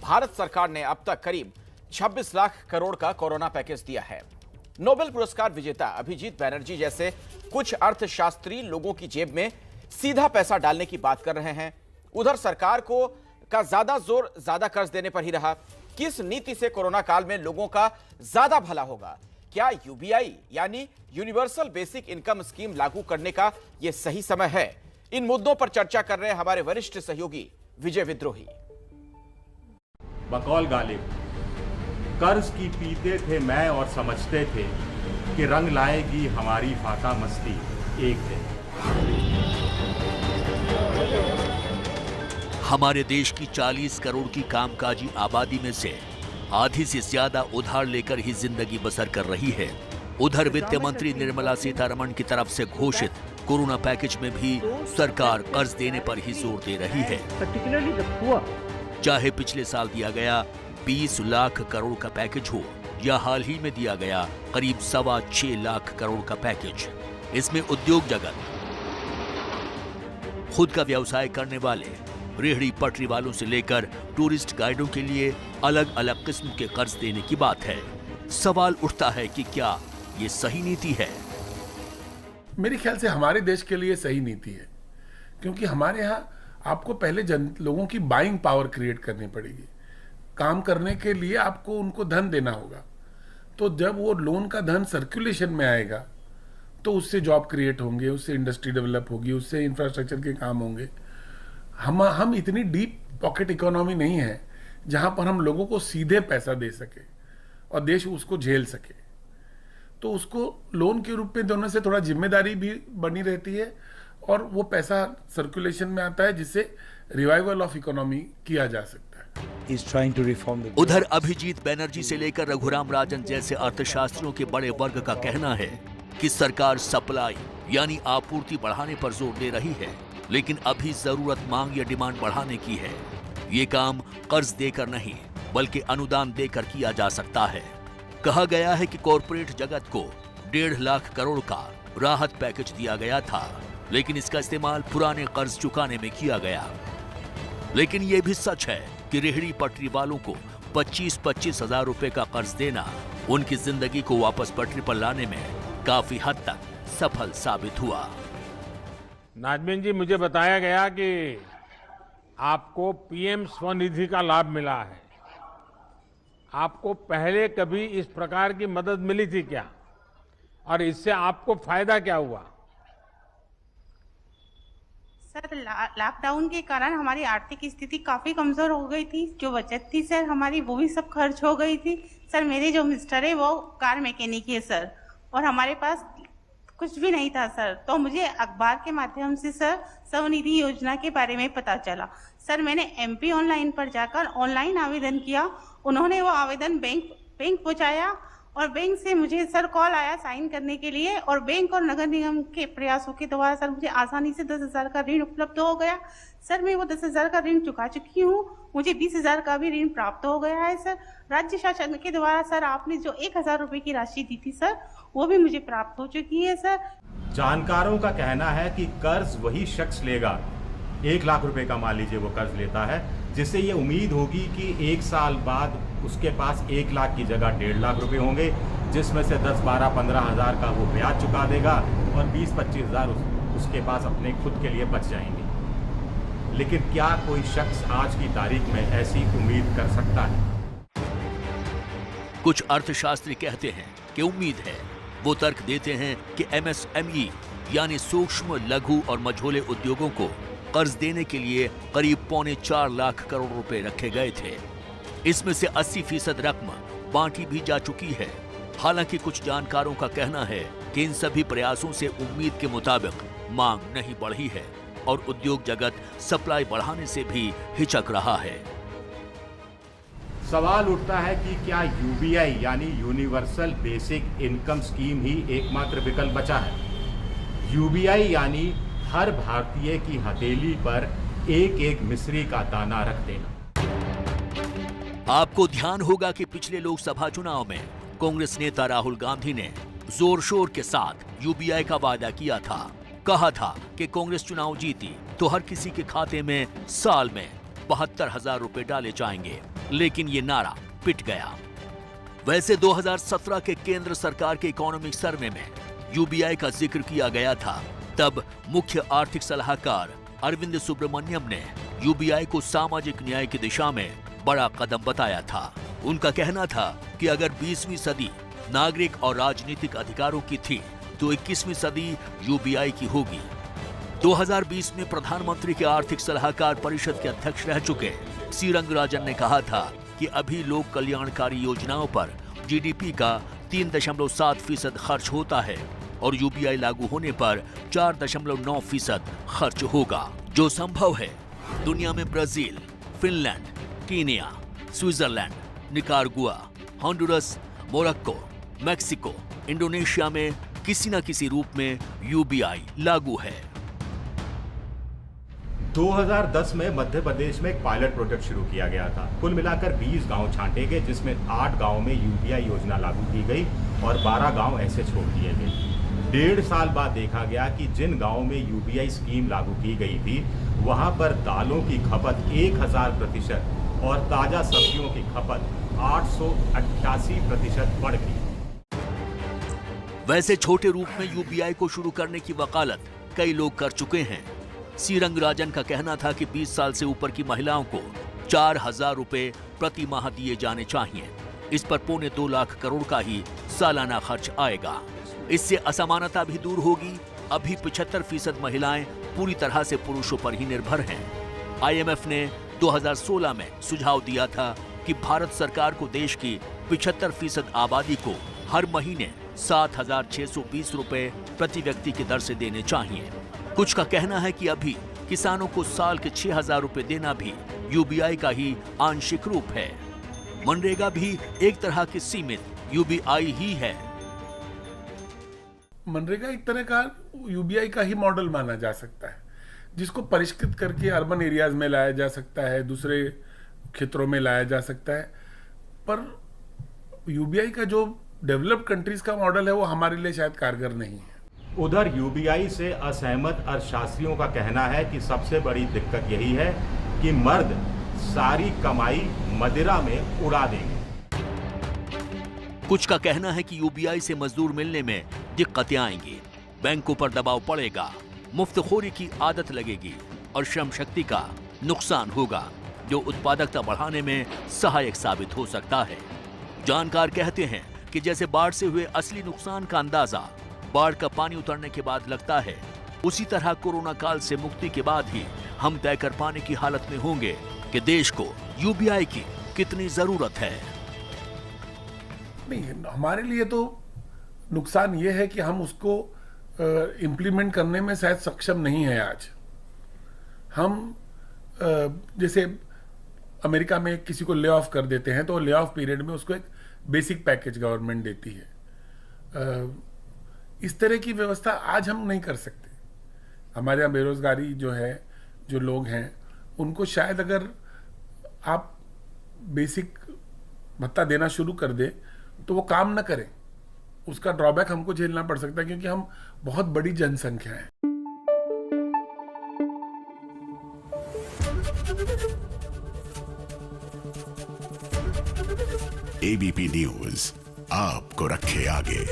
भारत सरकार ने अब तक करीब 26 लाख करोड़ का कोरोना पैकेज दिया है। नोबेल पुरस्कार विजेता अभिजीत बैनर्जी जैसे कुछ अर्थशास्त्री लोगों की जेब में सीधा पैसा डालने की बात कर रहे हैं। उधर सरकार को ज्यादा जोर ज्यादा कर्ज देने पर ही रहा। किस नीति से कोरोना काल में लोगों का ज्यादा भला होगा? क्या यूबीआई यानी यूनिवर्सल बेसिक इनकम स्कीम लागू करने का यह सही समय है? इन मुद्दों पर चर्चा कर रहे हैं हमारे वरिष्ठ सहयोगी विजय विद्रोही। बकौल गालिब, कर्ज की पीते थे मैं और समझते थे कि रंग लाएगी हमारी फाका मस्ती एक दिन। हमारे देश की 40 करोड़ की कामकाजी आबादी में से आधी से ज्यादा उधार लेकर ही जिंदगी बसर कर रही है। उधर वित्त मंत्री निर्मला सीतारमण की तरफ से घोषित कोरोना पैकेज में भी सरकार कर्ज देने पर ही जोर दे रही है। चाहे पिछले साल दिया गया 20 लाख करोड़ का पैकेज हो या हाल ही में दिया गया करीब 6.25 लाख करोड़ का पैकेज, इसमें उद्योग जगत, खुद का व्यवसाय करने वाले, रेहड़ी पटरी वालों से लेकर टूरिस्ट गाइडों के लिए अलग अलग किस्म के कर्ज देने की बात है। सवाल उठता है कि क्या ये सही नीति है? मेरे ख्याल से हमारे देश के लिए सही नीति है, क्योंकि हमारे यहाँ आपको पहले लोगों की बाइंग पावर क्रिएट करनी पड़ेगी। काम करने के लिए आपको उनको धन देना होगा, तो जब वो लोन का धन सर्कुलेशन में आएगा तो उससे जॉब क्रिएट होंगे, उससे इंडस्ट्री डेवलप होगी, उससे इंफ्रास्ट्रक्चर के काम होंगे। हम इतनी डीप पॉकेट इकोनॉमी नहीं है जहां पर हम लोगों को सीधे पैसा दे सके और देश उसको झेल सके। तो उसको लोन के रूप में देने से थोड़ा जिम्मेदारी भी बनी रहती है और वो पैसा सर्कुलेशन में आता है, जिससे रिवाइवल ऑफ इकोनॉमी किया जा सकता है। उधर अभिजीत बैनर्जी से लेकर रघुराम राजन जैसे अर्थशास्त्रियों के बड़े वर्ग का कहना है कि सरकार सप्लाई यानी आपूर्ति बढ़ाने पर जोर दे रही है, लेकिन अभी जरूरत मांग या डिमांड बढ़ाने की है। ये काम कर्ज देकर नहीं बल्कि अनुदान देकर किया जा सकता है। कहा गया है कि कॉरपोरेट जगत को 1.5 लाख करोड़ का राहत पैकेज दिया गया था, लेकिन इसका इस्तेमाल पुराने कर्ज चुकाने में किया गया। लेकिन यह भी सच है कि रेहड़ी पटरी वालों को 25-25 हजार रुपए का कर्ज देना उनकी जिंदगी को वापस पटरी पर लाने में काफी हद तक सफल साबित हुआ। नाजमीन जी, मुझे बताया गया कि आपको पीएम स्वनिधि का लाभ मिला है। आपको पहले कभी इस प्रकार की मदद मिली थी क्या, और इससे आपको फायदा क्या हुआ? सर, लॉकडाउन के कारण हमारी आर्थिक स्थिति काफी कमजोर हो गई थी। जो बचत थी सर हमारी, वो भी सब खर्च हो गई थी। सर, मेरे जो मिस्टर है वो कार मैकेनिक है सर, और हमारे पास कुछ भी नहीं था सर। तो मुझे अखबार के माध्यम से सर स्वनिधि योजना के बारे में पता चला। सर, मैंने एमपी ऑनलाइन पर जाकर ऑनलाइन आवेदन किया। उन्होंने वो आवेदन बैंक पहुंचाया और बैंक से मुझे सर कॉल आया साइन करने के लिए, और बैंक और नगर निगम के प्रयासों के द्वारा सर मुझे आसानी से 10,000 का ऋण उपलब्ध हो गया। सर, मैं वो 10,000 का ऋण चुका चुकी हूँ। मुझे 20,000 का भी ऋण प्राप्त हो गया है सर। राज्य शासन के द्वारा सर आपने जो 1,000 रुपए की राशि दी थी सर, वो भी मुझे प्राप्त हो चुकी है सर। जानकारों का कहना है कि कर्ज वही शख्स लेगा, 1 लाख रुपए का मान लीजिए वो कर्ज लेता है, जिससे ये उम्मीद होगी कि 1 साल बाद उसके पास 1 लाख की जगह 1.5 लाख रुपए होंगे, जिसमें से 10, 12, 15 हजार का वो ब्याज चुका देगा और 20-25 हजार उसके पास अपने खुद के लिए बच जाएंगे। लेकिन क्या कोई शख्स आज की तारीख में ऐसी उम्मीद कर सकता है? कुछ अर्थशास्त्री कहते हैं कि उम्मीद है। वो तर्क देते हैं कि एमएसएमई यानी सूक्ष्म, लघु और मझोले उद्योगों को कर्ज देने के लिए करीब 3.25 लाख करोड़ रुपए रखे गए थे। इसमें से 80% रकम बांटी भी जा चुकी है। हालांकि कुछ जानकारों का कहना है कि इन सभी प्रयासों से उम्मीद के मुताबिक मांग नहीं बढ़ी है और उद्योग जगत सप्लाई बढ़ाने से भी हिचक रहा है। सवाल उठता है कि क्या यूबीआई यानी यूनिवर्सल बेसिक इनकम स्कीम ही एकमात्र विकल्प बचा है? यूबीआई यानी हर भारतीय की हथेली पर एक एक मिस्री का दाना रख देना। आपको ध्यान होगा कि पिछले लोकसभा चुनाव में कांग्रेस नेता राहुल गांधी ने जोर शोर के साथ यूबीआई का वादा किया था। कहा था कि कांग्रेस चुनाव जीती तो हर किसी के खाते में साल में 72,000 रुपए डाले जाएंगे, लेकिन ये नारा पिट गया। वैसे 2017 के केंद्र सरकार के इकोनॉमिक सर्वे में यूबीआई का जिक्र किया गया था। तब मुख्य आर्थिक सलाहकार अरविंद सुब्रमण्यम ने यूबीआई को सामाजिक न्याय की दिशा में बड़ा कदम बताया था। उनका कहना था कि अगर 20वीं सदी नागरिक और राजनीतिक अधिकारों की थी तो 21वीं सदी यूबीआई की होगी। 2020 में प्रधानमंत्री के आर्थिक सलाहकार परिषद के अध्यक्ष रह चुके सी रंगराजन ने कहा था कि अभी लोक कल्याणकारी योजनाओं पर जीडीपी का 3.7% खर्च होता है और यूबीआई लागू होने पर 4.9% खर्च होगा, जो संभव है। दुनिया में Brazil, Finland, Kenya, Switzerland, Nicaragua, Honduras, Morocco, Mexico, Indonesia में किसी न किसी रूप में यूबीआई लागू है। 2010 में मध्य प्रदेश में एक पायलट प्रोजेक्ट शुरू किया गया था। कुल मिलाकर 20 गांव छांटे गए, जिसमें 8 गांव में यूबीआई योजना लागू की गई और 12 गांव ऐसे छोड़ दिए गए। 1.5 साल बाद देखा गया कि जिन गांवों में यूबीआई स्कीम लागू की गई थी, वहां पर दालों की खपत 1000% और ताजा सब्जियों की खपत 888% बढ़ गई। वैसे छोटे रूप में यूबीआई को शुरू करने की वकालत कई लोग कर चुके हैं। सी रंगराजन का कहना था कि 20 साल से ऊपर की महिलाओं को 4,000 रुपए प्रति माह दिए जाने चाहिए। इस पर 2.25 लाख करोड़ का ही सालाना खर्च आएगा। इससे असमानता भी दूर होगी। अभी 75% महिलाएं पूरी तरह से पुरुषों पर ही निर्भर हैं। IMF ने 2016 में सुझाव दिया था कि भारत सरकार को देश की 75% आबादी को हर महीने 7,620 रुपए प्रति व्यक्ति की दर से देने चाहिए। कुछ का कहना है कि अभी किसानों को साल के 6,000 रुपए देना भी यूबीआई का ही आंशिक रूप है। मनरेगा भी एक तरह की सीमित यूबीआई ही है। मनरेगा एक तरह का यूबीआई का ही मॉडल माना जा सकता है, जिसको परिष्कृत करके अर्बन एरियाज में लाया जा सकता है, दूसरे क्षेत्रों में लाया जा सकता है। पर यूबीआई का जो डेवलप्ड कंट्रीज का मॉडल है वो हमारे लिए शायद कारगर नहीं है। उधर यूबीआई से असहमत अर्थशास्त्रियों का कहना है कि सबसे बड़ी दिक्कत यही है कि मर्द सारी कमाई मदिरा में उड़ा देंगे। कुछ का कहना है कि यूबीआई से मजदूर मिलने में दिक्कतें आएंगी, बैंकों पर दबाव पड़ेगा, मुफ्तखोरी की आदत लगेगी और श्रम शक्ति का नुकसान होगा, जो उत्पादकता बढ़ाने में सहायक साबित हो सकता है। जानकार कहते हैं कि जैसे बाढ़ से हुए असली नुकसान का अंदाजा बाढ़ का पानी उतरने के बाद लगता है, उसी तरह कोरोना काल से मुक्ति के बाद ही हम तय कर पाने की हालत में होंगे कि देश को यूबीआई की कितनी जरूरत है। नहीं, हमारे लिए तो नुकसान ये है कि हम उसको इम्प्लीमेंट करने में शायद सक्षम नहीं है। आज हम जैसे अमेरिका में किसी को ले ऑफ कर देते हैं तो ले ऑफ पीरियड में उसको एक बेसिक पैकेज गवर्नमेंट देती है। इस तरह की व्यवस्था आज हम नहीं कर सकते। हमारे यहाँ बेरोजगारी जो है, जो लोग हैं, उनको शायद अगर आप बेसिक भत्ता देना शुरू कर दे तो वो काम न करें। उसका ड्रॉबैक हमको झेलना पड़ सकता है क्योंकि हम बहुत बड़ी जनसंख्या है। ABP न्यूज आपको रखे आगे।